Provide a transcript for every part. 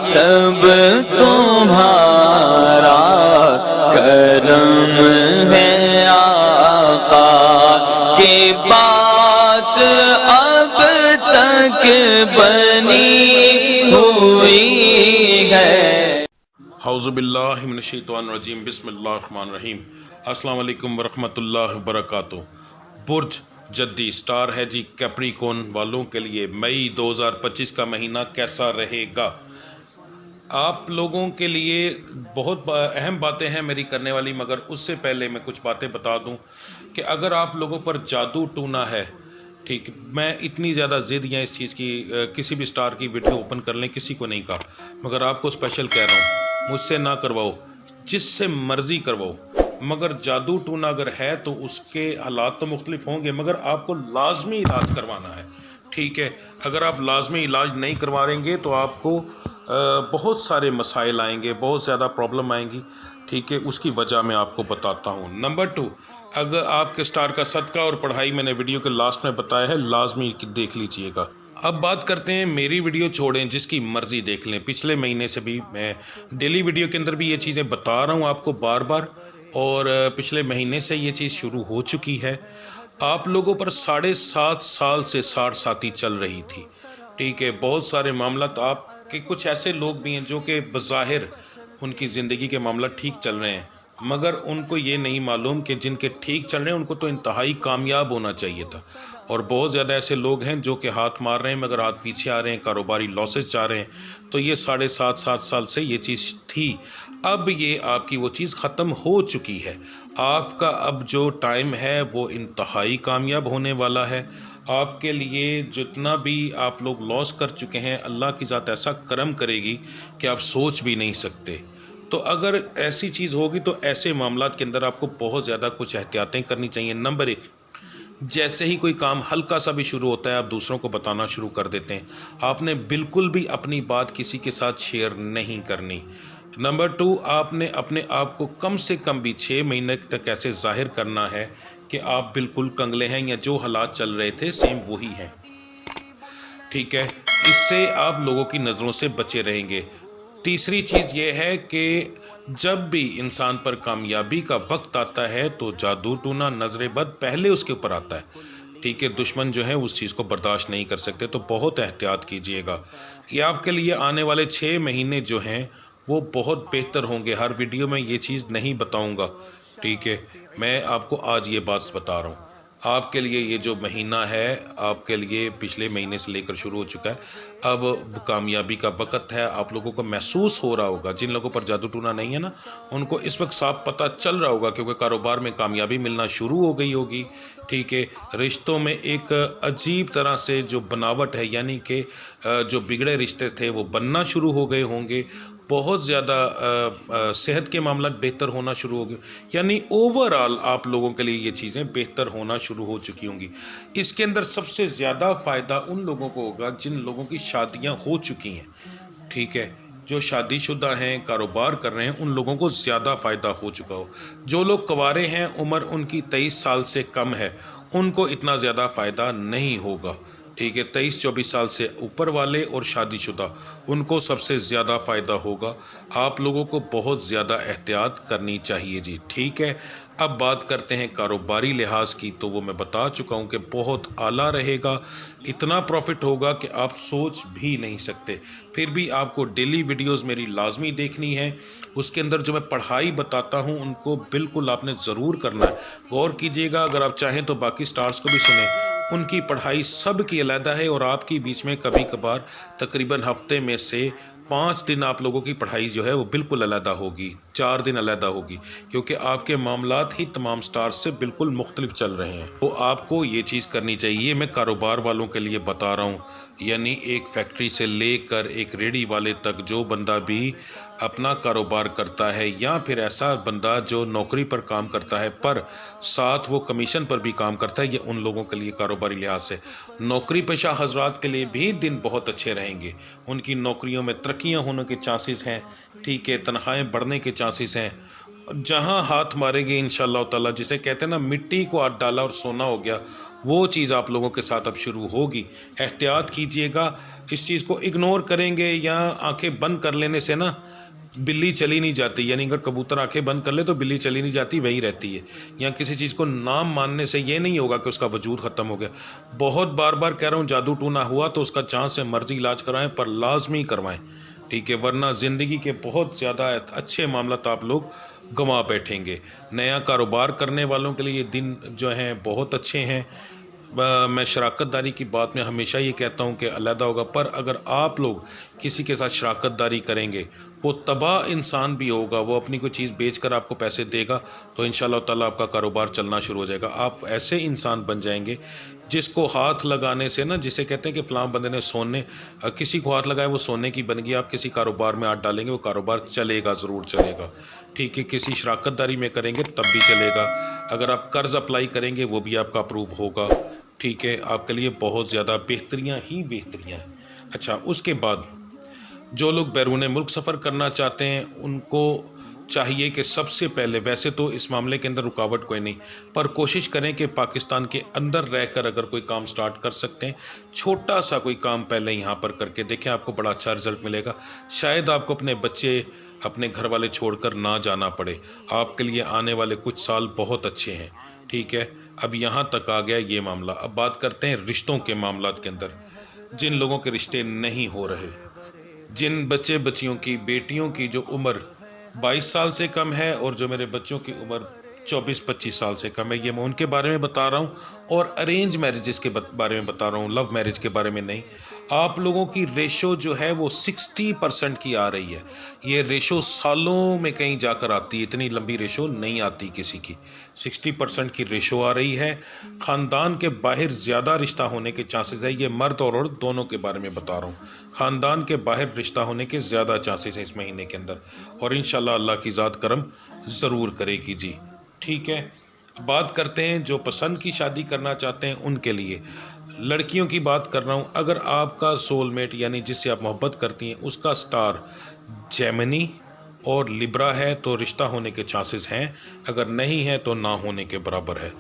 سب تمہارا کرم ہے آقا کی بات اب تک بنی ہوئی ہے۔ اعوذ باللہ من الشیطان الرجیم، بسم اللہ الرحمن الرحیم۔ السلام علیکم ورحمۃ اللہ وبرکاتہ۔ برج جدی سٹار ہے جی کیپریکون والوں کے لیے مئی 2025 کا مہینہ کیسا رہے گا؟ آپ لوگوں کے لیے بہت اہم باتیں ہیں میری کرنے والی، مگر اس سے پہلے میں کچھ باتیں بتا دوں کہ اگر آپ لوگوں پر جادو ٹونا ہے، ٹھیک، میں اتنی زیادہ ضد یا اس چیز کی کسی بھی سٹار کی ویڈیو اوپن کر لیں کسی کو نہیں کہا، مگر آپ کو اسپیشل کہہ رہا ہوں، مجھ سے نہ کرواؤ، جس سے مرضی کرواؤ، مگر جادو ٹونا اگر ہے تو اس کے حالات تو مختلف ہوں گے، مگر آپ کو لازمی علاج کروانا ہے، ٹھیک ہے۔ اگر آپ لازمی علاج نہیں کروائیں گے تو آپ کو بہت سارے مسائل آئیں گے، بہت زیادہ پرابلم آئیں گی، ٹھیک ہے۔ اس کی وجہ میں آپ کو بتاتا ہوں۔ نمبر 2، اگر آپ کے سٹار کا صدقہ اور پڑھائی میں نے ویڈیو کے لاسٹ میں بتایا ہے، لازمی دیکھ لیجئے گا۔ اب بات کرتے ہیں، میری ویڈیو چھوڑیں، جس کی مرضی دیکھ لیں۔ پچھلے مہینے سے بھی میں ڈیلی ویڈیو کے اندر بھی یہ چیزیں بتا رہا ہوں آپ کو بار بار، اور پچھلے مہینے سے یہ چیز شروع ہو چکی ہے۔ آپ لوگوں پر 7.5 سال سے 60 ساتھی چل رہی تھی، ٹھیک ہے۔ بہت سارے معاملات، آپ کے کچھ ایسے لوگ بھی ہیں جو کہ بظاہر ان کی زندگی کے معاملات ٹھیک چل رہے ہیں، مگر ان کو یہ نہیں معلوم کہ جن کے ٹھیک چل رہے ہیں ان کو تو انتہائی کامیاب ہونا چاہیے تھا، اور بہت زیادہ ایسے لوگ ہیں جو کہ ہاتھ مار رہے ہیں مگر ہاتھ پیچھے آ رہے ہیں، کاروباری لاسز جا رہے ہیں۔ تو یہ 7.5 سال سے یہ چیز تھی، اب یہ آپ کی وہ چیز ختم ہو چکی ہے۔ آپ کا اب جو ٹائم ہے وہ انتہائی کامیاب ہونے والا ہے۔ آپ کے لیے جتنا بھی آپ لوگ لاس کر چکے ہیں، اللہ کی ذات ایسا کرم کرے گی کہ آپ سوچ بھی نہیں سکتے۔ تو اگر ایسی چیز ہوگی تو ایسے معاملات کے اندر آپ کو بہت زیادہ کچھ احتیاطیں کرنی چاہیے۔ نمبر 1، جیسے ہی کوئی کام ہلکا سا بھی شروع ہوتا ہے آپ دوسروں کو بتانا شروع کر دیتے ہیں۔ آپ نے بالکل بھی اپنی بات کسی کے ساتھ شیئر نہیں کرنی۔ نمبر 2، آپ نے اپنے آپ کو کم سے کم بھی 6 مہینے تک ایسے ظاہر کرنا ہے کہ آپ بالکل کنگلے ہیں، یا جو حالات چل رہے تھے سیم وہی ہیں، ٹھیک ہے۔ اس سے آپ لوگوں کی نظروں سے بچے رہیں گے۔ تیسری چیز یہ ہے کہ جب بھی انسان پر کامیابی کا وقت آتا ہے تو جادو ٹونا، نظر بد پہلے اس کے اوپر آتا ہے، ٹھیک ہے۔ دشمن جو ہے اس چیز کو برداشت نہیں کر سکتے، تو بہت احتیاط کیجئے گا۔ یہ آپ کے لیے آنے والے 6 مہینے جو ہیں وہ بہت بہتر ہوں گے۔ ہر ویڈیو میں یہ چیز نہیں بتاؤں گا، ٹھیک ہے۔ میں آپ کو آج یہ بات بتا رہا ہوں، آپ کے لیے یہ جو مہینہ ہے آپ کے لیے پچھلے مہینے سے لے کر شروع ہو چکا ہے، اب کامیابی کا وقت ہے۔ آپ لوگوں کو محسوس ہو رہا ہوگا، جن لوگوں پر جادو ٹونا نہیں ہے نا، ان کو اس وقت صاف پتہ چل رہا ہوگا، کیونکہ کاروبار میں کامیابی ملنا شروع ہو گئی ہوگی، ٹھیک ہے۔ رشتوں میں ایک عجیب طرح سے جو بناوٹ ہے، یعنی کہ جو بگڑے رشتے تھے وہ بننا شروع ہو گئے ہوں گے۔ بہت زیادہ صحت کے معاملات بہتر ہونا شروع ہو گئے، یعنی اوورآل آپ لوگوں کے لیے یہ چیزیں بہتر ہونا شروع ہو چکی ہوں گی۔ اس کے اندر سب سے زیادہ فائدہ ان لوگوں کو ہوگا جن لوگوں کی شادیاں ہو چکی ہیں، ٹھیک ہے۔ جو شادی شدہ ہیں، کاروبار کر رہے ہیں، ان لوگوں کو زیادہ فائدہ ہو چکا ہو۔ جو لوگ کنوارے ہیں، عمر ان کی 23 سال سے کم ہے، ان کو اتنا زیادہ فائدہ نہیں ہوگا، ٹھیک ہے۔ 23-24 سال سے اوپر والے اور شادی شدہ، ان کو سب سے زیادہ فائدہ ہوگا۔ آپ لوگوں کو بہت زیادہ احتیاط کرنی چاہیے جی، ٹھیک ہے۔ اب بات کرتے ہیں کاروباری لحاظ کی، تو وہ میں بتا چکا ہوں کہ بہت اعلیٰ رہے گا، اتنا پروفٹ ہوگا کہ آپ سوچ بھی نہیں سکتے۔ پھر بھی آپ کو ڈیلی ویڈیوز میری لازمی دیکھنی ہے۔ اس کے اندر جو میں پڑھائی بتاتا ہوں ان کو بالکل آپ نے ضرور کرنا ہے، غور کیجئے گا۔ اگر آپ چاہیں تو باقی سٹارز کو بھی سنیں، ان کی پڑھائی سب کی علیحدہ ہے، اور آپ کی بیچ میں کبھی کبھار تقریباً ہفتے میں سے 5 دن آپ لوگوں کی پڑھائی جو ہے وہ بالکل علیحدہ ہوگی، 4 دن علیحدہ ہوگی، کیونکہ آپ کے معاملات ہی تمام سٹارز سے بالکل مختلف چل رہے ہیں۔ تو آپ کو یہ چیز کرنی چاہیے، میں کاروبار والوں کے لیے بتا رہا ہوں، یعنی ایک فیکٹری سے لے کر ایک ریڑھی والے تک، جو بندہ بھی اپنا کاروبار کرتا ہے، یا پھر ایسا بندہ جو نوکری پر کام کرتا ہے پر ساتھ وہ کمیشن پر بھی کام کرتا ہے، یہ ان لوگوں کے لیے کاروباری لحاظ سے۔ نوکری پیشہ حضرات کے لیے بھی دن بہت اچھے رہیں گے، ان کی نوکریوں میں ترقیاں ہونے کے چانسز ہیں، ٹھیک ہے، تنخواہیں بڑھنے کے چانسز ہیں۔ جہاں ہاتھ مارے گے انشاءاللہ تعالیٰ، جسے کہتے ہیں نا مٹی کو ہاتھ ڈالا اور سونا ہو گیا، وہ چیز آپ لوگوں کے ساتھ اب شروع ہوگی. احتیاط کیجئے گا. اس چیز کو اگنور کریں گے یا آنکھیں بند کر لینے سے نا بلی چلی نہیں جاتی. یعنی اگر کبوتر آنکھیں بند کر لے تو بلی چلی نہیں جاتی, وہی رہتی ہے. یا کسی چیز کو نام ماننے سے یہ نہیں ہوگا کہ اس کا وجود ختم ہو گیا. بہت بار بار کہہ رہا ہوں, جادو ٹونا ہوا تو اس کا جہاں سے مرضی علاج کروائیں, پر لازمی کروائیں, ٹھیک ہے, ورنہ زندگی کے بہت زیادہ اچھے معاملات آپ لوگ گنوا بیٹھیں گے. نیا کاروبار کرنے والوں کے لیے یہ دن جو ہیں بہت اچھے ہیں. میں شراکت داری کی بات میں ہمیشہ یہ کہتا ہوں کہ علیحدہ ہوگا, پر اگر آپ لوگ کسی کے ساتھ شراکت داری کریں گے, وہ تباہ انسان بھی ہوگا, وہ اپنی کوئی چیز بیچ کر آپ کو پیسے دے گا تو انشاءاللہ تعالیٰ آپ کا کاروبار چلنا شروع ہو جائے گا. آپ ایسے انسان بن جائیں گے جس کو ہاتھ لگانے سے نا, جسے کہتے ہیں کہ فلاں بندے نے سونے, کسی کو ہاتھ لگایا وہ سونے کی بن گئی. آپ کسی کاروبار میں ہاتھ ڈالیں گے وہ کاروبار چلے گا, ضرور چلے گا, ٹھیک ہے. کسی شراکت داری میں کریں گے تب بھی چلے گا. اگر آپ قرض اپلائی کریں گے وہ بھی آپ کا اپروو ہوگا, ٹھیک ہے. آپ کے لیے بہت زیادہ بہتریاں ہی بہتریاں ہیں. اچھا, اس کے بعد جو لوگ بیرون ملک سفر کرنا چاہتے ہیں ان کو چاہیے کہ سب سے پہلے, ویسے تو اس معاملے کے اندر رکاوٹ کوئی نہیں, پر کوشش کریں کہ پاکستان کے اندر رہ کر اگر کوئی کام سٹارٹ کر سکتے ہیں, چھوٹا سا کوئی کام پہلے یہاں پر کر کے دیکھیں, آپ کو بڑا اچھا رزلٹ ملے گا. شاید آپ کو اپنے بچے اپنے گھر والے چھوڑ کر نہ جانا پڑے. آپ کے لیے آنے والے کچھ سال بہت اچھے ہیں, ٹھیک ہے. اب یہاں تک آ گیا یہ معاملہ. اب بات کرتے ہیں رشتوں کے معاملات کے اندر. جن لوگوں کے رشتے نہیں ہو رہے, جن بچے بچیوں کی, بیٹیوں کی جو عمر 22 سال سے کم ہے اور جو میرے بچوں کی عمر 24-25 سال سے کم ہے, یہ میں ان کے بارے میں بتا رہا ہوں, اور ارینج میرجز کے بارے میں بتا رہا ہوں, لو میرج کے بارے میں نہیں. آپ لوگوں کی ریشو جو ہے وہ 60% کی آ رہی ہے. یہ ریشو سالوں میں کہیں جا کر آتی ہے, اتنی لمبی ریشو نہیں آتی کسی کی. 60% کی ریشو آ رہی ہے. خاندان کے باہر زیادہ رشتہ ہونے کے چانسز ہے. یہ مرد اور عورت دونوں کے بارے میں بتا رہا ہوں. خاندان کے باہر رشتہ ہونے کے زیادہ چانسز ہیں اس مہینے کے اندر, اور انشاءاللہ اللہ کی ذات کرم ضرور کرے گی جی, ٹھیک ہے. بات کرتے ہیں جو پسند کی شادی کرنا چاہتے ہیں ان کے لیے. لڑکیوں کی بات کر رہا ہوں. اگر آپ کا سول میٹ یعنی جس سے آپ محبت کرتی ہیں اس کا سٹار جیمنی اور لبرا ہے تو رشتہ ہونے کے چانسز ہیں, اگر نہیں ہے تو نہ ہونے کے برابر ہے.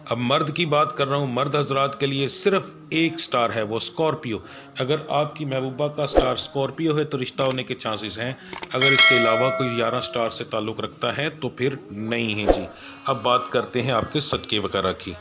اب مرد کی بات کر رہا ہوں. مرد حضرات کے لیے صرف ایک سٹار ہے, وہ اسکارپیو. اگر آپ کی محبوبہ کا سٹار اسکارپیو ہے تو رشتہ ہونے کے چانسز ہیں, اگر اس کے علاوہ کوئی 11 سٹار سے تعلق رکھتا ہے تو پھر نہیں ہے جی. اب بات کرتے ہیں آپ کے صدقے وغیرہ کی.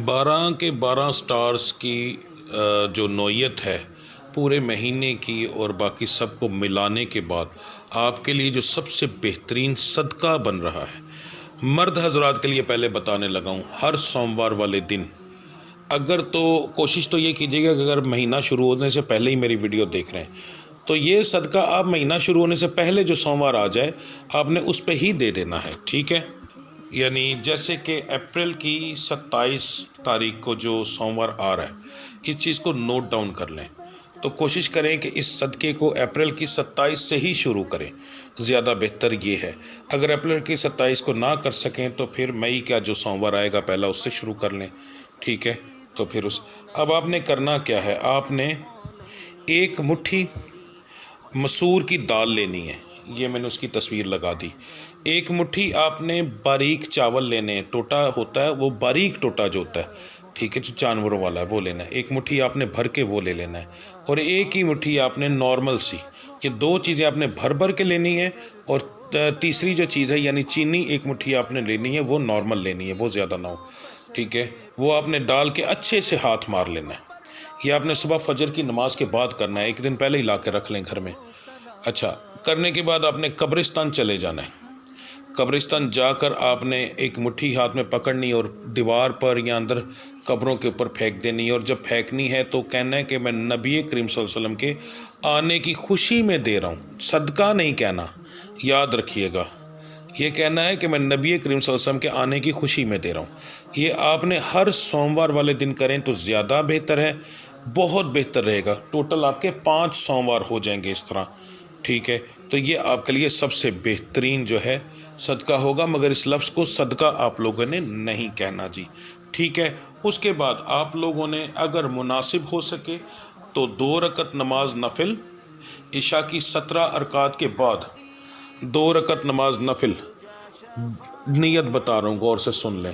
12 کے 12 سٹارز کی جو نوعیت ہے پورے مہینے کی اور باقی سب کو ملانے کے بعد آپ کے لیے جو سب سے بہترین صدقہ بن رہا ہے, مرد حضرات کے لیے پہلے بتانے لگا ہوں. ہر سوموار والے دن اگر تو کوشش تو یہ کیجیے گا کہ اگر مہینہ شروع ہونے سے پہلے ہی میری ویڈیو دیکھ رہے ہیں تو یہ صدقہ آپ مہینہ شروع ہونے سے پہلے جو سوموار آ جائے آپ نے اس پہ ہی دے دینا ہے, ٹھیک ہے. یعنی جیسے کہ اپریل کی 27 تاریخ کو جو سوموار آ رہا ہے, اس چیز کو نوٹ ڈاؤن کر لیں. تو کوشش کریں کہ اس صدقے کو اپریل کی 27 سے ہی شروع کریں, زیادہ بہتر یہ ہے. اگر اپریل کی 27 کو نہ کر سکیں تو پھر مئی کا جو سوموار آئے گا پہلا اس سے شروع کر لیں, ٹھیک ہے. تو پھر اب آپ نے کرنا کیا ہے, آپ نے ایک مٹھی مسور کی دال لینی ہے. یہ میں نے اس کی تصویر لگا دی. ایک مٹھی آپ نے باریک چاول لینے ہیں, ٹوٹا ہوتا ہے وہ باریک ٹوٹا جو ہوتا ہے, ٹھیک ہے, جو جانوروں والا ہے وہ لینا ہے. ایک مٹھی آپ نے بھر کے وہ لے لینا ہے, اور ایک ہی مٹھی آپ نے نارمل سی, یہ 2 چیزیں آپ نے بھر کے لینی ہے. اور تیسری جو چیز ہے یعنی چینی ایک مٹھی آپ نے لینی ہے, وہ نارمل لینی ہے, وہ زیادہ نہ ہو, ٹھیک ہے. وہ آپ نے ڈال کے اچھے سے ہاتھ مار لینا ہے. یہ آپ نے صبح فجر کی نماز کے بعد کرنا ہے, ایک دن پہلے ہی لا کے رکھ لیں گھر میں. اچھا, کرنے کے بعد آپ نے قبرستان چلے جانا ہے. قبرستان جا کر آپ نے ایک مٹھی ہاتھ میں پکڑنی اور دیوار پر یا اندر قبروں کے اوپر پھینک دینی. اور جب پھینکنی ہے تو کہنا ہے کہ میں نبی کریم صلی اللہ علیہ وسلم کے آنے کی خوشی میں دے رہا ہوں, صدقہ نہیں کہنا, یاد رکھیے گا. یہ کہنا ہے کہ میں نبی کریم صلی اللہ علیہ وسلم کے آنے کی خوشی میں دے رہا ہوں. یہ آپ نے ہر سوموار والے دن کریں تو زیادہ بہتر ہے, بہت بہتر رہے گا. ٹوٹل آپ کے 5 سوموار ہو جائیں گے اس طرح, ٹھیک ہے. تو یہ آپ کے لیے سب سے بہترین جو ہے صدقہ ہوگا, مگر اس لفظ کو صدقہ آپ لوگوں نے نہیں کہنا جی, ٹھیک ہے. اس کے بعد آپ لوگوں نے اگر مناسب ہو سکے تو 2 رکعت نماز نفل, عشاء کی 17 رکعات کے بعد 2 رکعت نماز نفل, نیت بتا رہا ہوں غور سے سن لیں.